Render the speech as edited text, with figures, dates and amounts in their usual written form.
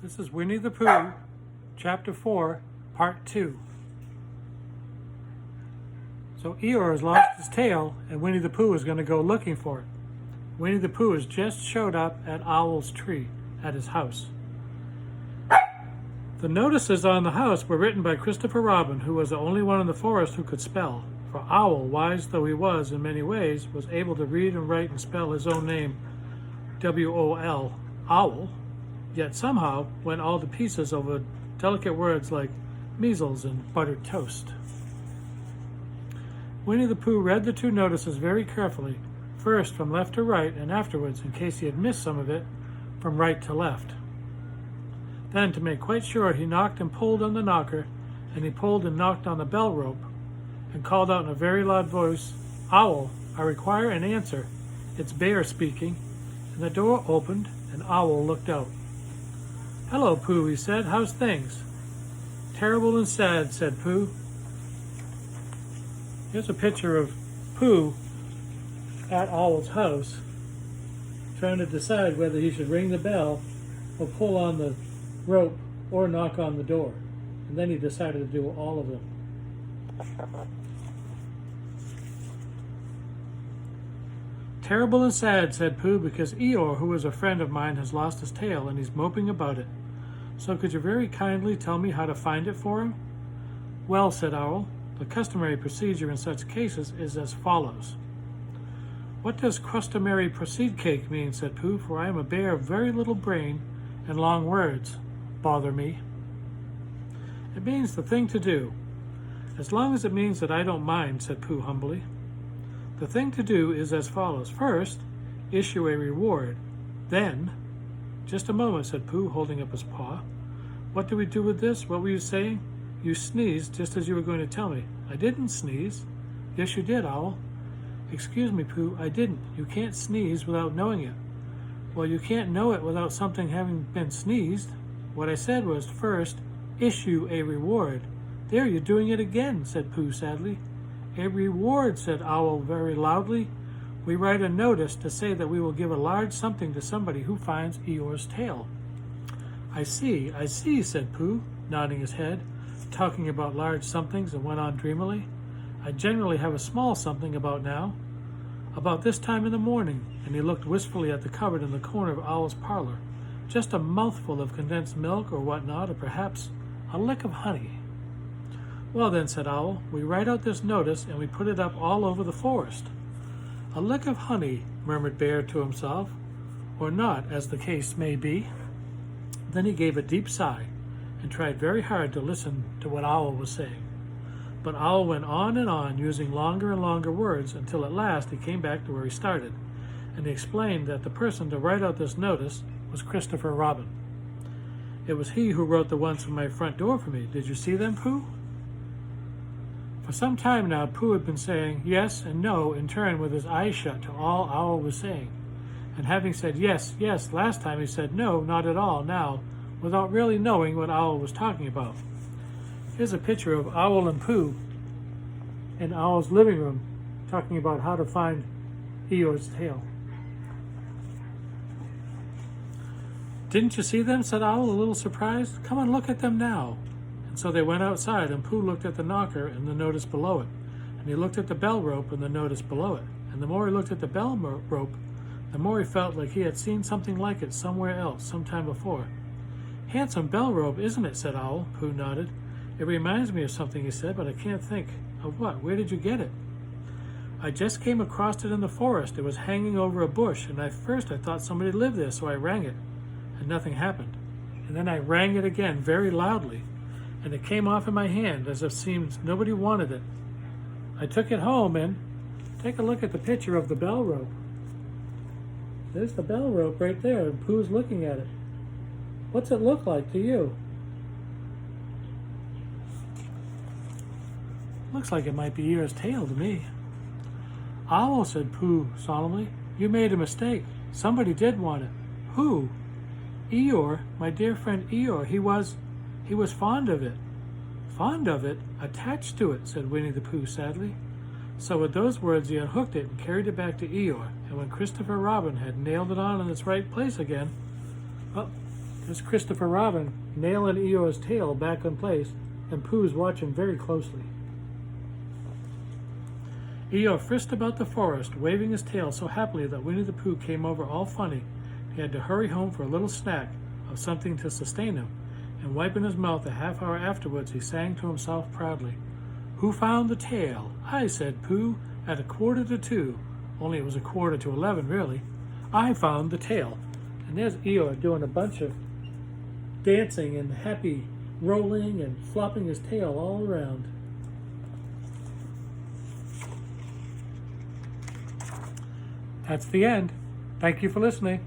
This is Winnie the Pooh, Chapter 4, Part 2. So Eeyore has lost his tail, and Winnie the Pooh is going to go looking for it. Winnie the Pooh has just showed up at Owl's tree at his house. The notices on the house were written by Christopher Robin, who was the only one in the forest who could spell. For Owl, wise though he was in many ways, was able to read and write and spell his own name, W-O-L, Owl, yet somehow went all to pieces over delicate words like measles and buttered toast. Winnie the Pooh read the two notices very carefully, first from left to right and afterwards, in case he had missed some of it, from right to left. Then, to make quite sure, he knocked and pulled on the knocker, and he pulled and knocked on the bell rope, and called out in a very loud voice, "Owl, I require an answer. It's Bear speaking." And the door opened, and Owl looked out. "Hello, Pooh," he said. "How's things?" "Terrible and sad," said Pooh. Here's a picture of Pooh at Owl's house, trying to decide whether he should ring the bell or pull on the rope or knock on the door. And then he decided to do all of them. "Terrible and sad," said Pooh, "because Eeyore, who is a friend of mine, has lost his tail and he's moping about it. So could you very kindly tell me how to find it for him?" "Well," said Owl, "the customary procedure in such cases is as follows." "What does customary proceed cake mean?" said Pooh, "for I am a bear of very little brain and long words. Bother me." "It means the thing to do. As long as it means that I don't mind," said Pooh humbly. "The thing to do is as follows. First, issue a reward. Then—" "Just a moment," said Pooh, holding up his paw. "What do we do with this? What were you saying? You sneezed just as you were going to tell me." "I didn't sneeze." "Yes, you did, Owl." "Excuse me, Pooh, I didn't. You can't sneeze without knowing it." "Well, you can't know it without something having been sneezed. What I said was, first, issue a reward." "There, you're doing it again," said Pooh sadly. "A reward," said Owl very loudly. "We write a notice to say that we will give a large something to somebody who finds Eeyore's tail." I see, said Pooh, nodding his head, talking about large somethings, and went on dreamily. "I generally have a small something about now. About this time in the morning," and he looked wistfully at the cupboard in the corner of Owl's parlor. "Just a mouthful of condensed milk or what not, or perhaps a lick of honey." "Well then," said Owl, "we write out this notice and we put it up all over the forest." "A lick of honey," murmured Bear to himself, "or not, as the case may be." Then he gave a deep sigh and tried very hard to listen to what Owl was saying. But Owl went on and on, using longer and longer words, until at last he came back to where he started, and he explained that the person to write out this notice was Christopher Robin. "It was he who wrote the ones from my front door for me. Did you see them, Pooh?" For some time now, Pooh had been saying yes and no in turn with his eyes shut to all Owl was saying. And having said yes, yes, last time he said no, not at all now, without really knowing what Owl was talking about. Here's a picture of Owl and Pooh in Owl's living room talking about how to find Eeyore's tail. "Didn't you see them?" said Owl, a little surprised. "Come and look at them now." And so they went outside, and Pooh looked at the knocker and the notice below it, and he looked at the bell rope and the notice below it. And the more he looked at the bell rope, the more he felt like he had seen something like it somewhere else, sometime before. "Handsome bell rope, isn't it?" said Owl. Pooh nodded. "It reminds me of something," he said, "but I can't think of what. Where did you get it?" "I just came across it in the forest. It was hanging over a bush, and at first I thought somebody lived there, so I rang it, and nothing happened. And then I rang it again, very loudly, and it came off in my hand, as if seemed nobody wanted it. I took it home and—" Take a look at the picture of the bell rope. There's the bell rope right there, and Pooh's looking at it. What's it look like to you? Looks like it might be Eeyore's tail to me. "Owl," said Pooh solemnly, "you made a mistake. Somebody did want it." "Who?" "Eeyore, my dear friend Eeyore. He was fond of it." "Fond of it? Attached to it," said Winnie the Pooh sadly. So with those words he unhooked it and carried it back to Eeyore, and when Christopher Robin had nailed it on in its right place again, well, There's Christopher Robin nailing Eeyore's tail back in place, and Pooh's watching very closely. Eeyore frisked about the forest, waving his tail so happily that Winnie the Pooh came over all funny. He had to hurry home for a little snack of something to sustain him, and wiping his mouth a half hour afterwards, he sang to himself proudly. "Who found the tail? I," said Pooh, "at 1:45, only it was 11:15, really. I found the tail." And there's Eeyore doing a bunch of dancing and happy rolling and flopping his tail all around. That's the end. Thank you for listening.